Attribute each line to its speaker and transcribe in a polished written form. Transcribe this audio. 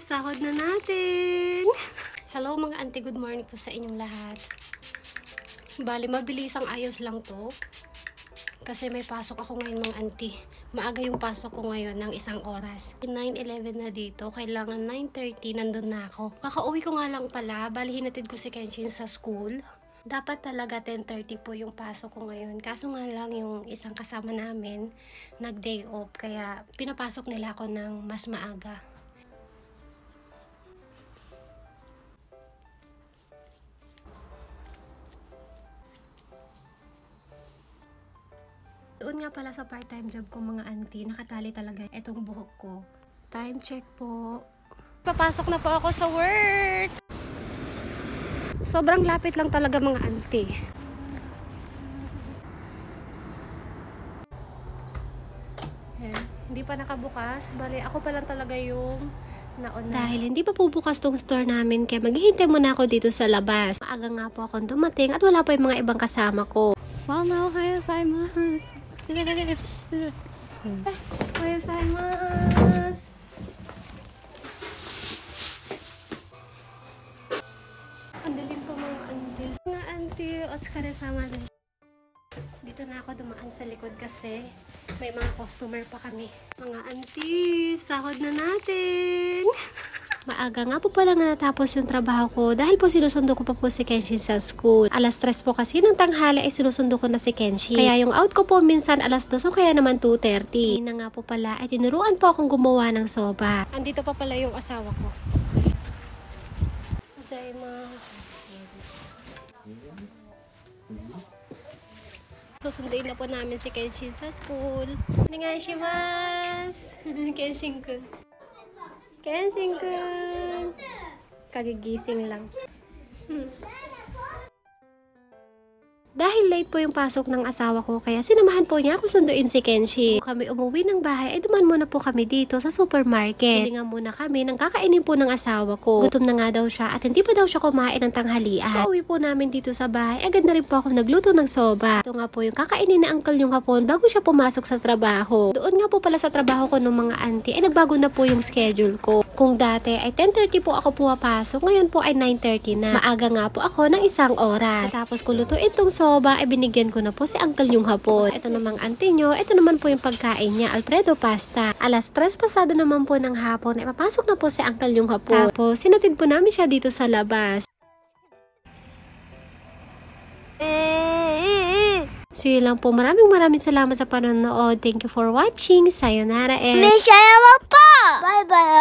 Speaker 1: Sahod na natin! Hello mga auntie, good morning po sa inyong lahat. Bali, mabilisang ayos lang to. Kasi may pasok ako ngayon mga auntie. Maaga yung pasok ko ngayon ng 1 oras. 9:11 na dito, kailangan 9:30 nandun na ako. Kakauwi ko nga lang pala, bali hinatid ko si Kenshin sa school. Dapat talaga 10:30 po yung pasok ko ngayon. Kaso nga lang yung isang kasama namin nag-day off, kaya pinapasok nila ako ng mas maaga. Doon nga pala sa part-time job ko mga auntie, nakatali talaga itong buhok ko. Time check po. Papasok na po ako sa work! Sobrang lapit lang talaga mga auntie. Ayan. Hindi pa nakabukas. Bali, ako pa lang talaga yung nauna. Dahil hindi pa po bukas tong store namin, kaya maghihintay muna ako dito sa labas. Maaga nga po akong dumating at wala pa yung mga ibang kasama ko. Mama, ohayou gozaimasu. Ohayou gozaimasu. Ang dilim po mga auntie. Mga auntie, otsukaresama rin. Dito na ako dumaan sa likod kasi may mga customer pa kami. Mga auntie, sahod na natin! Maaga nga po pala nga natapos yung trabaho ko dahil po sinusundo ko pa po si Kenshin sa school. Alas 3 po kasi ng tanghali ay sinusundo ko na si Kenshin. Kaya yung out ko po minsan alas 2 o kaya naman 2:30. Hindi na nga po pala ay tinuruan po akong gumawa ng soba. Andito pa pala yung asawa ko. Susunduin na po namin si Kenshin sa school. Onegaishimasu! Kenshin-kun. Kenshin-kun! Kagigising lang. Dahil late po yung pasok ng asawa ko, kaya sinamahan po niya ako sunduin si Kenshin. Kami umuwi ng bahay, ay duman muna po kami dito sa supermarket. Hilingan muna kami ng kakainin po ng asawa ko. Gutom na nga daw siya at hindi pa daw siya kumain ng tanghalian. Pauwi po namin dito sa bahay, agad na rin po ako nagluto ng soba. Ito nga po yung kakainin ni uncle yung hapon bago siya pumasok sa trabaho. Doon nga po pala sa trabaho ko ng mga auntie, ay nagbago na po yung schedule ko. Kung dati ay 10:30 po ako pumapasok, ngayon po ay 9:30 na. Maaga nga po ako ng 1 oras. Tapos kung lutuin tong soba, ay binigyan ko na po si uncle yung hapon. Ito namang auntie nyo, ito naman po yung pagkain niya, Alfredo pasta. Alas 3 pasado naman po ng hapon, ay papasok na po si uncle yung hapon. Tapos sinatid po namin siya dito sa labas. So yun lang po, maraming salamat sa panonood. Thank you for watching. Sayonara and...
Speaker 2: May sayawa po! Bye bye!